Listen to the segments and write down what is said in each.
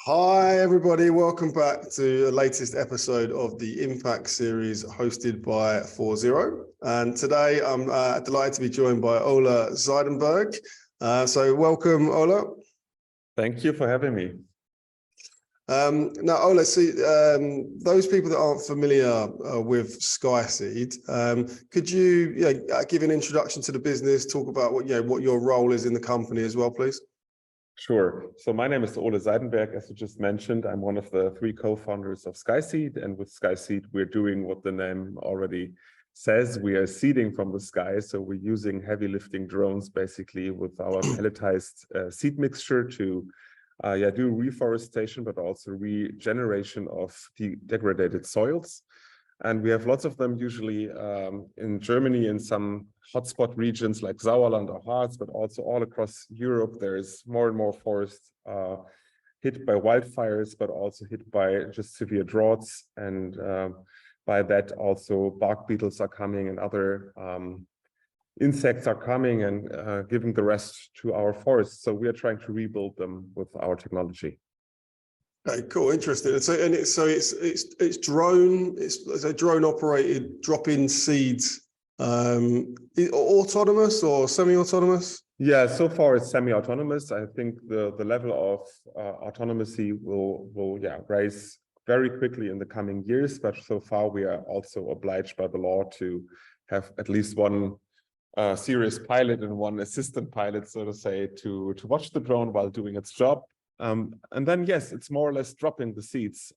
Hi, everybody. Welcome back to the latest episode of the Impact series hosted by 4Zero. And today I'm delighted to be joined by Ole Seidenberg. So welcome, Ole. Thank you for having me. Now, Ole, see, those people that aren't familiar with Skyseed, could you give an introduction to the business, talk about what your role is in the company as well, please? Sure. So my name is Ole Seidenberg, as you just mentioned. I'm one of the 3 co-founders of Skyseed, and with Skyseed, we're doing what the name already says. We are seeding from the sky. So we're using heavy lifting drones, basically, with our pelletized seed mixture to do reforestation, but also regeneration of degraded soils. And we have lots of them, usually in Germany, in some hotspot regions like Sauerland or Harz, but also all across Europe. There is more and more forests hit by wildfires, but also hit by just severe droughts. And by that, also bark beetles are coming and other insects are coming and giving the rest to our forests. So we are trying to rebuild them with our technology. Okay, cool, interesting. And it's drone operated drop-in seeds, autonomous or semi-autonomous? Yeah, so far it's semi-autonomous. I think the level of autonomy will rise very quickly in the coming years, but so far we are also obliged by the law to have at least one serious pilot and one assistant pilot, so to say, to watch the drone while doing its job. And then, yes, it's more or less dropping the seeds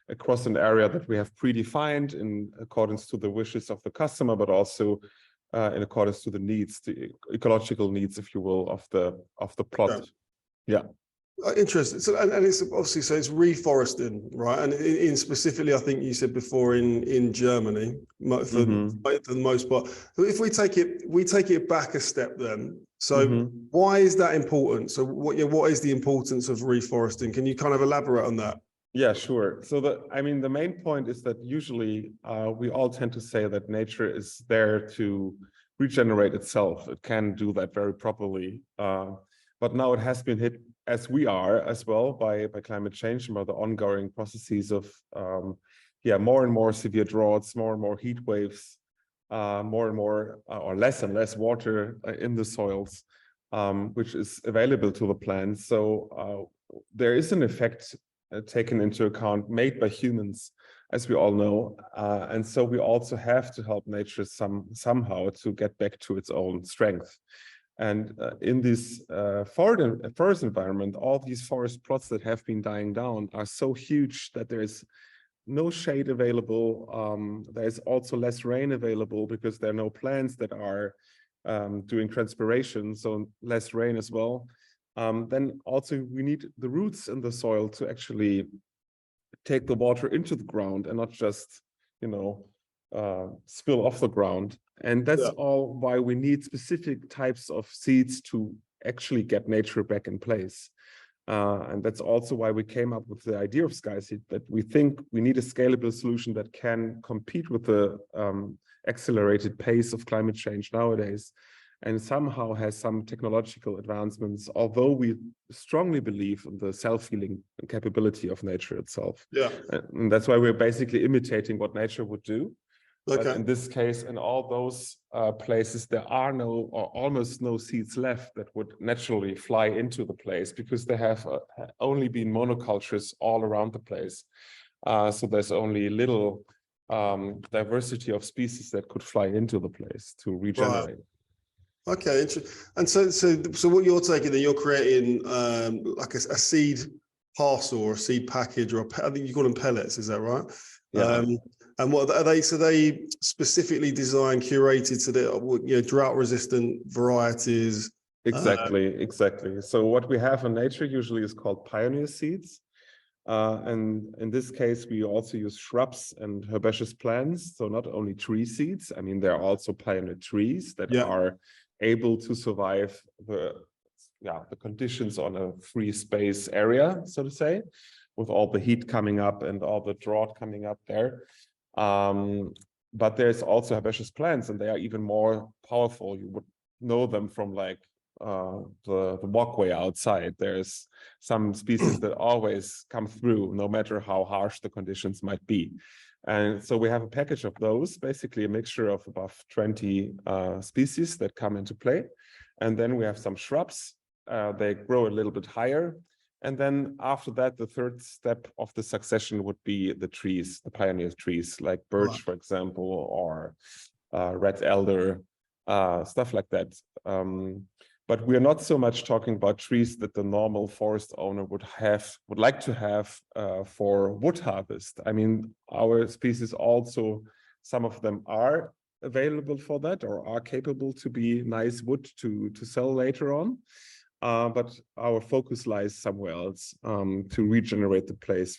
across an area that we have predefined in accordance to the wishes of the customer, but also in accordance to the needs, the ecological needs, if you will, of the plot. Yeah. Interesting. So, and it's obviously, so it's reforesting, right? And in specifically, I think you said before in Germany, for the most part. So if we take it back a step, then, so why is that important? So what is the importance of reforesting? Can you kind of elaborate on that? Yeah, sure. So the main point is that usually we all tend to say that nature is there to regenerate itself. It can do that very properly. But now it has been hit, as we are as well, by climate change and by the ongoing processes of more and more severe droughts, more and more heat waves, more and more or less and less water in the soils, which is available to the plants. So there is an effect taken into account, made by humans, as we all know. And so we also have to help nature somehow to get back to its own strength. And in this forest environment, all these forest plots that have been dying down are so huge that there is no shade available. There's also less rain available because there are no plants that are doing transpiration, so less rain as well. Then also we need the roots in the soil to actually take the water into the ground and not just, spill off the ground. And that's all why we need specific types of seeds to actually get nature back in place. And that's also why we came up with the idea of Skyseed, that we think we need a scalable solution that can compete with the accelerated pace of climate change nowadays, and somehow has some technological advancements, although we strongly believe in the self-healing capability of nature itself. Yeah. And that's why we're basically imitating what nature would do. Okay. But in this case, in all those places, there are no or almost no seeds left that would naturally fly into the place because they have only been monocultures all around the place. So there's only little diversity of species that could fly into the place to regenerate. Right. Okay, and so what you're taking, then you're creating like a seed parcel or a seed package, or I think you call them pellets, is that right? Yeah. And what are they? So they specifically designed, curated so that drought-resistant varieties. Exactly. So what we have in nature usually is called pioneer seeds. And in this case, we also use shrubs and herbaceous plants. So not only tree seeds, I mean, there are also pioneer trees that are able to survive the conditions on a free space area, so to say, with all the heat coming up and all the drought coming up there. But there's also herbaceous plants, and they are even more powerful. You would know them from like the walkway outside. There's some species that always come through, no matter how harsh the conditions might be. And so we have a package of those, basically a mixture of above 20 species that come into play. And then we have some shrubs. They grow a little bit higher. And then after that, the third step of the succession would be the trees, the pioneer trees, like birch, for example, or red elder, stuff like that. But we're not so much talking about trees that the normal forest owner would like to have for wood harvest. I mean, our species also, some of them are available for that or are capable to be nice wood to sell later on. But our focus lies somewhere else, to regenerate the place,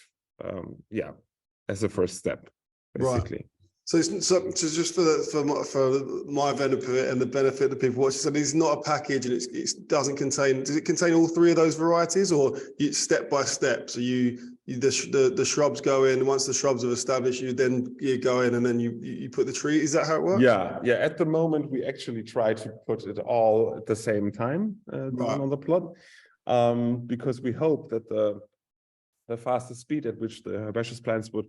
as a first step, basically. Right. So just for my benefit and the benefit of the people watching, so it's not a package, and it doesn't contain. Does it contain all three of those varieties, or it's step by step? So the shrubs go in, and once the shrubs are established, you go in, and then you put the tree. Is that how it works? Yeah. At the moment, we actually try to put it all at the same time down on the plot, because we hope that the fastest speed at which the herbaceous plants would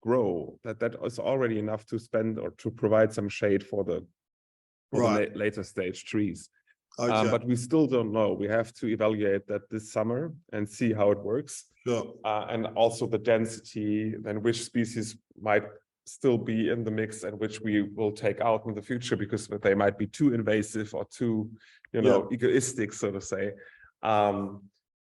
grow, that is already enough to spend or to provide some shade for the later stage trees. Okay. But we still don't know. We have to evaluate that this summer and see how it works. Sure. And also the density, then which species might still be in the mix and which we will take out in the future because they might be too invasive or too, egoistic, so to say.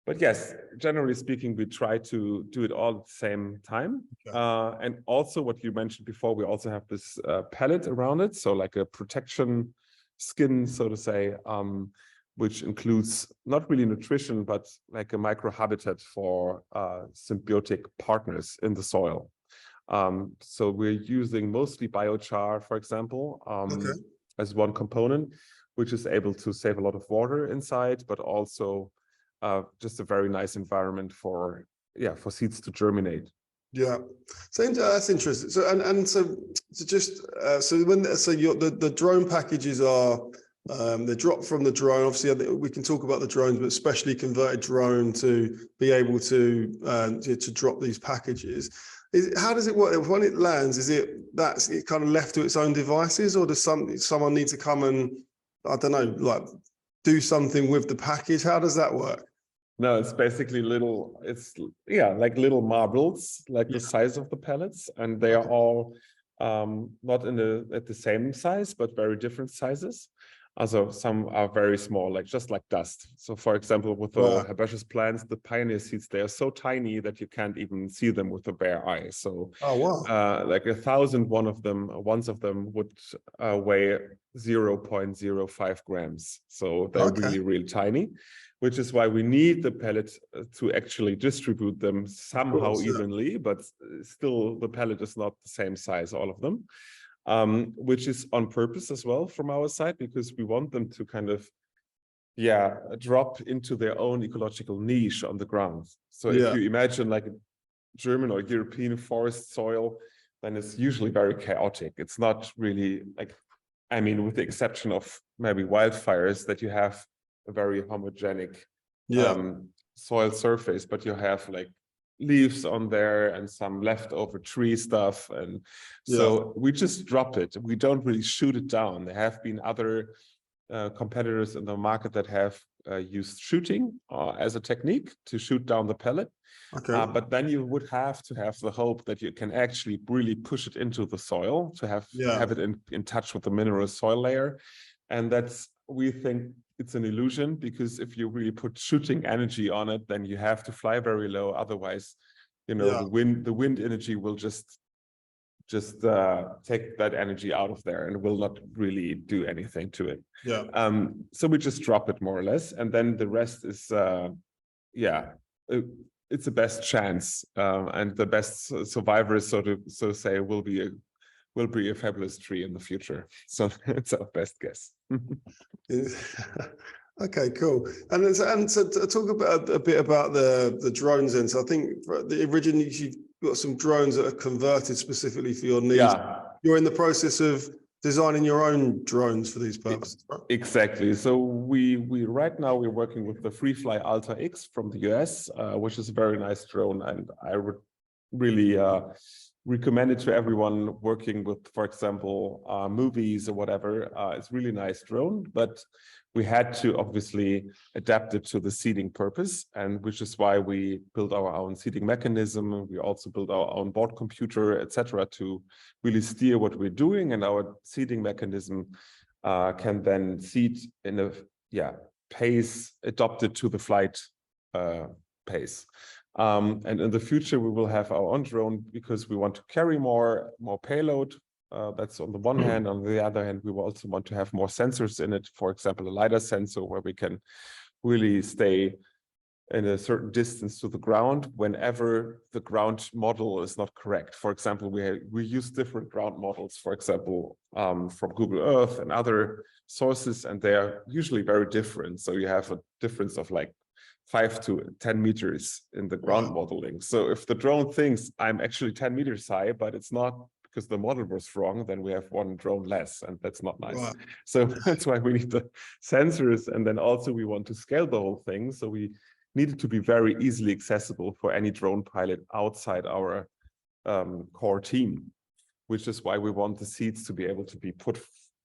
But yes, generally speaking, we try to do it all at the same time. Okay. And also what you mentioned before, we also have this pellet around it. So like a protection skin, so to say, which includes not really nutrition, but like a microhabitat for symbiotic partners in the soil. So we're using mostly biochar, for example, as one component, which is able to save a lot of water inside, but also just a very nice environment for seeds to germinate. Yeah, so that's interesting. So the drone packages are they're dropped from the drone. Obviously, we can talk about the drones, but specially converted drone to be able to drop these packages. How does it work when it lands? Is it kind of left to its own devices, or does someone need to come and, I don't know, like do something with the package? How does that work? No, it's basically like little marbles, like the size of the pellets, and they are all not at the same size, but very different sizes. Also, some are very small, just like dust. So, for example, with the herbaceous plants, the pioneer seeds, they are so tiny that you can't even see them with the bare eye. So, like 1,000 ones of them would weigh 0.05 grams. So they're really, really tiny, which is why we need the pellet to actually distribute them somehow evenly, but still the pellet is not the same size, all of them. Which is on purpose as well from our side, because we want them to kind of, drop into their own ecological niche on the ground. So if you imagine like a German or European forest soil, then it's usually very chaotic. It's not really with the exception of maybe wildfires, that you have a very homogenic soil surface, but you have like leaves on there and some leftover tree stuff, and so we just drop it. We don't really shoot it down. There have been other competitors in the market that have used shooting as a technique to shoot down the pellet. But then you would have to have the hope that you can actually really push it into the soil to have it in touch with the mineral soil layer, and we think it's an illusion, because if you really put shooting energy on it, then you have to fly very low. Otherwise, the wind energy will just take that energy out of there and will not really do anything to it. So we just drop it more or less, and then the rest is it's the best chance, and the best survivors, so to say, will be a fabulous tree in the future. So it's our best guess. Okay, cool. And so to talk about a bit about the drones then. So I think originally you've got some drones that are converted specifically for your needs. you're in the process of designing your own drones for these purposes, right? Exactly. So we right now we're working with the FreeFly Alta X from the US, which is a very nice drone, and I would really recommend it to everyone working with, for example, movies or whatever. It's really nice drone, but we had to obviously adapt it to the seeding purpose, and which is why we built our own seeding mechanism. We also built our own board computer, etc., to really steer what we're doing, and our seeding mechanism can then seed in a pace adapted to the flight pace. And in the future, we will have our own drone because we want to carry more payload. That's on the one hand. On the other hand, we will also want to have more sensors in it. For example, a LiDAR sensor where we can really stay in a certain distance to the ground whenever the ground model is not correct. For example, we use different ground models, for example, from Google Earth and other sources, and they are usually very different. So you have a difference of like 5 to 10 meters in the ground modeling. So if the drone thinks I'm actually 10 meters high, but it's not because the model was wrong, then we have one drone less, and that's not nice. Right. So that's why we need the sensors. And then also we want to scale the whole thing. So we need it to be very easily accessible for any drone pilot outside our core team, which is why we want the seeds to be able to be put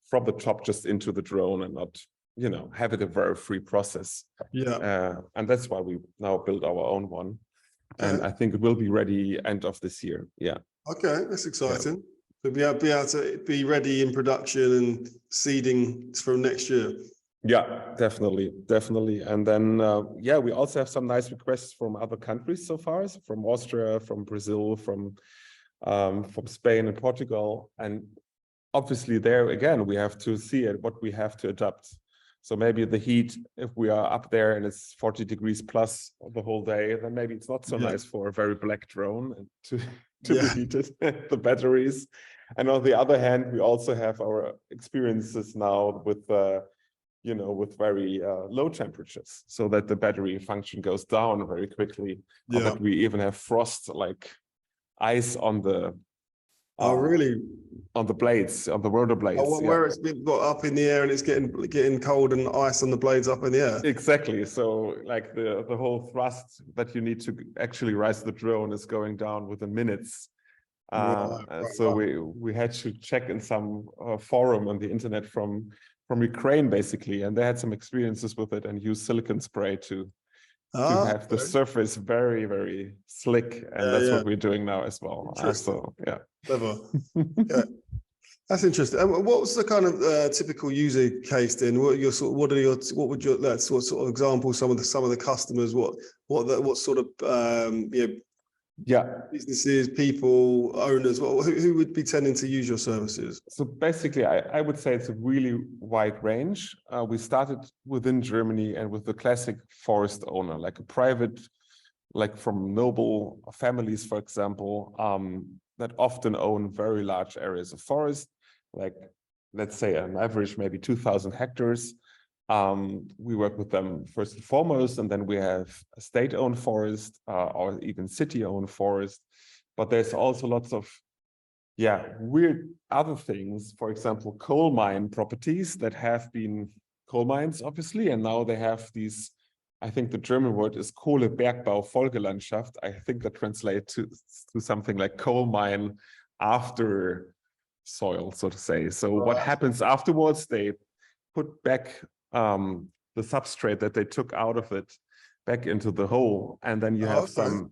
from the top just into the drone and not, you know, have it a very free process. And that's why we now build our own one. Okay. And I think it will be ready end of this year. Okay, that's exciting. So be able to be ready in production and seeding from next year. Yeah, definitely. And then, we also have some nice requests from other countries so far, so from Austria, from Brazil, from Spain and Portugal. And obviously there, again, we have to see what we have to adapt. So maybe the heat, if we are up there and it's 40 degrees plus the whole day, then maybe it's not so nice for a very black drone to be heated, the batteries. And on the other hand, we also have our experiences now with with very low temperatures, so that the battery function goes down very quickly. Or that we even have frost, like ice on the on the blades, on the rotor blades. Where it's been got up in the air and it's getting cold and ice on the blades up in the air. Exactly. So like the whole thrust that you need to actually rise the drone is going down within minutes. So we had to check in some forum on the internet from Ukraine, basically, and they had some experiences with it and used silicon spray to have the surface very, very slick, and that's what we're doing now as well. Clever. That's interesting. And what was the kind of typical user case then? What sort of examples? Some of the customers. What sort of businesses, people, owners, who would be tending to use your services? So basically, I would say it's a really wide range. We started within Germany and with the classic forest owner, like a private, like from noble families, for example, that often own very large areas of forest, like let's say on average, maybe 2,000 hectares. We work with them first and foremost, and then we have a state-owned forest or even city-owned forest. But there's also lots of weird other things. For example, coal mine properties that have been coal mines, obviously, and now they have these. I think the German word is Kohlebergbau Folgelandschaft. I think that translates to something like coal mine after soil, so to say. So what happens afterwards? They put back the substrate that they took out of it back into the hole, and then you have some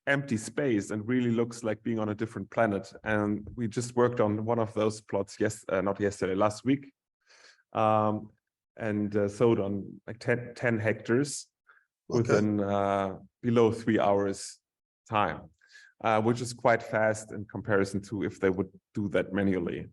empty space and really looks like being on a different planet. And we just worked on one of those plots last week, and sowed on like 10 hectares within below 3 hours time, which is quite fast in comparison to if they would do that manually.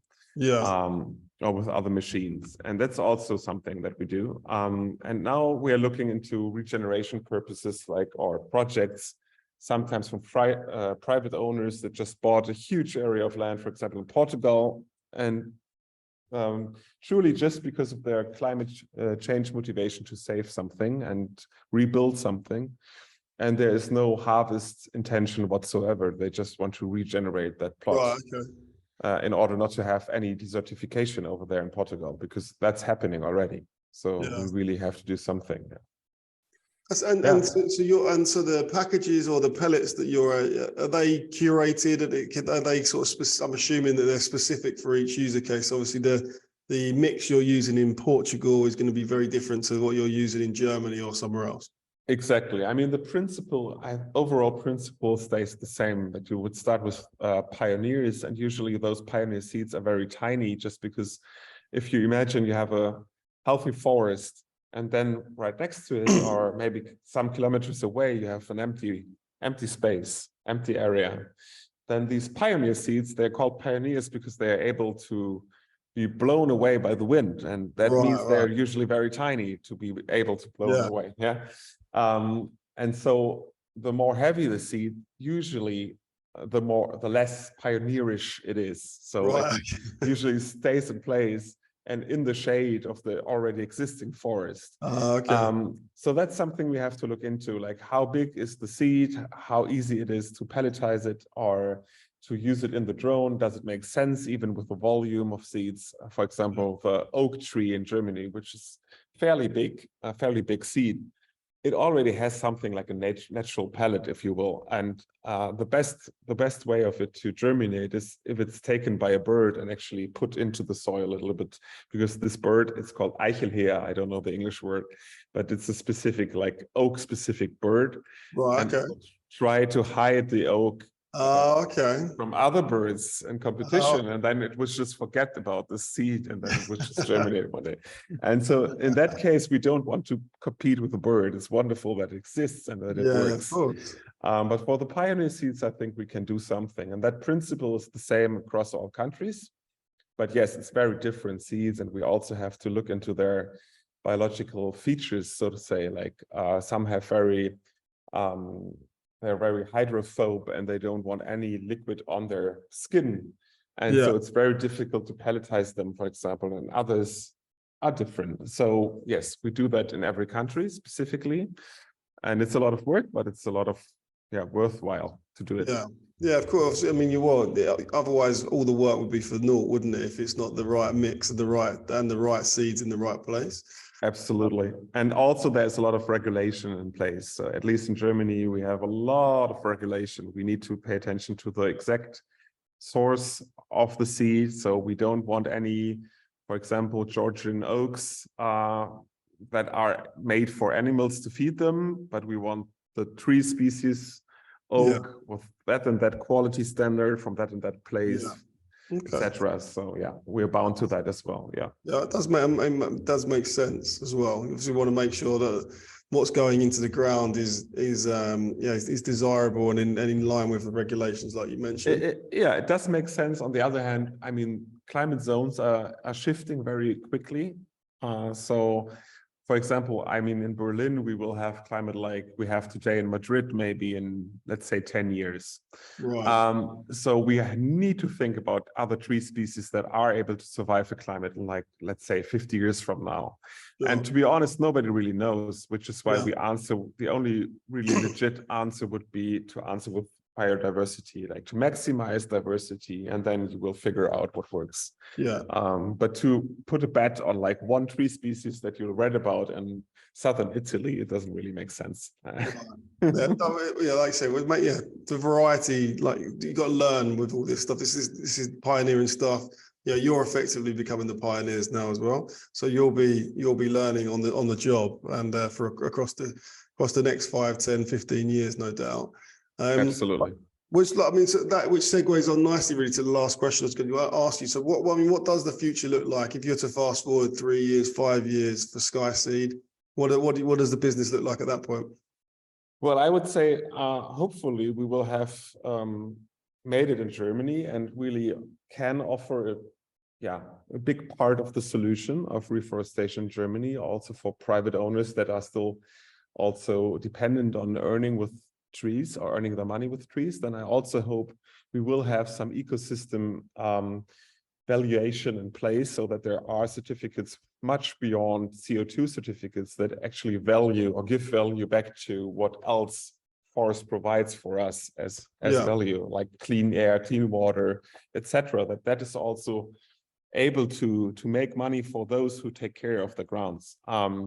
Or with other machines. And that's also something that we do. And now we are looking into regeneration purposes, or projects, sometimes from private owners that just bought a huge area of land, for example, in Portugal, and truly just because of their climate change motivation to save something and rebuild something. And there is no harvest intention whatsoever. They just want to regenerate that plot. in order not to have any desertification over there in Portugal, because that's happening already. So we really have to do something. And so the packages or the pellets that are they curated? Are they sort of I'm assuming that they're specific for each user case. Obviously, the mix you're using in Portugal is going to be very different to what you're using in Germany or somewhere else. Exactly. I mean, the overall principle stays the same, that you would start with pioneers, and usually those pioneer seeds are very tiny, just because if you imagine you have a healthy forest and then right next to it, or maybe some kilometers away, you have an empty space, empty area. Then these pioneer seeds, they're called pioneers because they are able to be blown away by the wind. And that means they're usually very tiny to be able to blow away. And so the more heavy the seed, usually the less pioneerish it is. So it usually stays in place and in the shade of the already existing forest. So that's something we have to look into, like how big is the seed, how easy it is to pelletize it or to use it in the drone. Does it make sense even with the volume of seeds? For example, the oak tree in Germany, which is fairly big, a fairly big seed, it already has something like a natural pellet, if you will. And the best way of it to germinate is if it's taken by a bird and actually put into the soil a little bit, because this bird, it's called Eichelheer. I don't know the English word, but it's a specific, like oak specific bird. Try to hide the oak from other birds in competition, and then it would just forget about the seed, and then it would just germinate one day. And so in that case, we don't want to compete with the bird. It's wonderful that it exists and that it works. But for the pioneer seeds, I think we can do something, and that principle is the same across all countries. But yes, it's very different seeds, and we also have to look into their biological features, so to say. Like some have they're very hydrophobe and they don't want any liquid on their skin. And so it's very difficult to pelletize them, for example, and others are different. So yes, we do that in every country specifically. And it's a lot of work, but it's a lot of worthwhile to do it. Yeah, of course. I mean, you want, otherwise all the work would be for naught, wouldn't it? If it's not the right mix of the right seeds in the right place. Absolutely. And also there's a lot of regulation in place. So at least in Germany, we have a lot of regulation. We need to pay attention to the exact source of the seed. So we don't want any, for example, Georgian oaks that are made for animals to feed them, but we want the tree species oak with that and that quality standard from that and that place. Etc. So we're bound to that as well. It does make sense as well. Obviously, we want to make sure that what's going into the ground is desirable and in line with the regulations, like you mentioned. It does make sense. On the other hand, I mean, climate zones are shifting very quickly. So, for example, I mean, in Berlin, we will have climate like we have today in Madrid, maybe in, let's say, 10 years. So we need to think about other tree species that are able to survive a climate in, like, let's say, 50 years from now. And to be honest, nobody really knows, which is why the only really legit answer would be to answer with biodiversity, like to maximize diversity, and then you will figure out what works. But to put a bet on like one tree species that you read about in southern Italy, it doesn't really make sense. Like I say, the variety, like you got to learn with all this stuff. This is pioneering stuff. You're effectively becoming the pioneers now as well. So you'll be learning on the job, and for across the next 5, 10, 15 years, no doubt. Absolutely. Which segues on nicely really to the last question I was going to ask you. So what does the future look like if you're to fast forward 3 years, 5 years for Skyseed? What does the business look like at that point? Well, I would say hopefully we will have made it in Germany and really can offer a big part of the solution of reforestation in Germany, also for private owners that are still also dependent on earning with trees or earning their money with trees. Then I also hope we will have some ecosystem valuation in place so that there are certificates much beyond CO2 certificates that actually value or give value back to what else forest provides for us as value, like clean air, clean water, etc., that is also able to make money for those who take care of the grounds,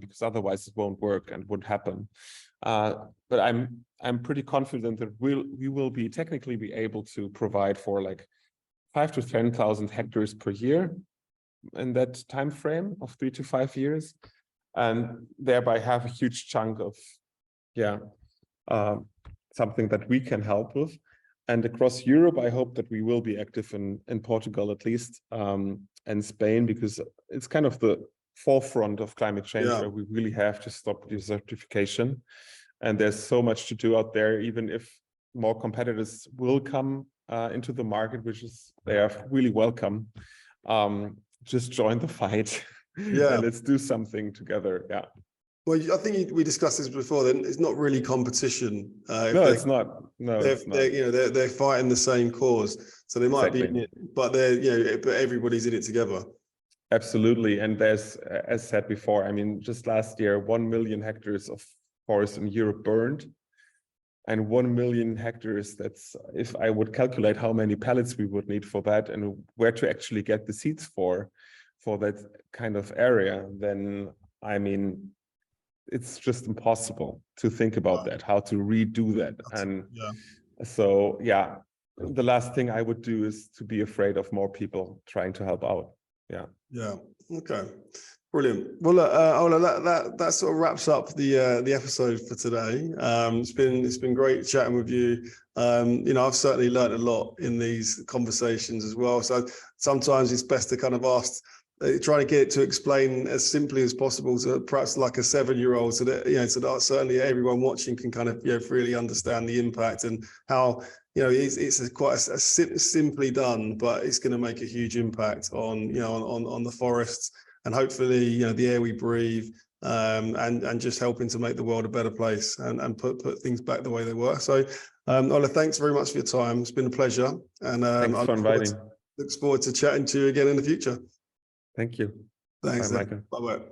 because otherwise it won't work and won't happen. But I'm pretty confident that we will be technically be able to provide for like 5,000 to 10,000 hectares per year in that time frame of 3 to 5 years, and thereby have a huge chunk of something that we can help with. And across Europe, I hope that we will be active in Portugal at least, and Spain, because it's kind of the forefront of climate change, where we really have to stop desertification. And there's so much to do out there, even if more competitors will come into the market, which is, they are really welcome. Just join the fight and let's do something together. Yeah. Well, I think we discussed this before. Then it's not really competition. No, it's not. No, it's not. They're fighting the same cause, so they might be in it, but but everybody's in it together. Absolutely, and there's, as said before, I mean, just last year, 1 million hectares of forest in Europe burned, and 1 million hectares. That's, if I would calculate how many pellets we would need for that, and where to actually get the seeds for that kind of area, then I mean, it's just impossible to think about that, how to redo that. And so, the last thing I would do is to be afraid of more people trying to help out. Okay, brilliant. Well, Ole, that sort of wraps up the episode for today. It's been great chatting with you. I've certainly learned a lot in these conversations as well. So sometimes it's best to kind of ask, trying to get it to explain as simply as possible to perhaps like a 7-year-old, so that so that certainly everyone watching can kind of really understand the impact and how it's quite simply done, but it's going to make a huge impact on on the forests, and hopefully the air we breathe, and just helping to make the world a better place and put things back the way they were. So Ole, thanks very much for your time. It's been a pleasure, and thanks for inviting. Look forward to chatting to you again in the future. Thank you. Thanks. Bye, Michael. Bye-bye.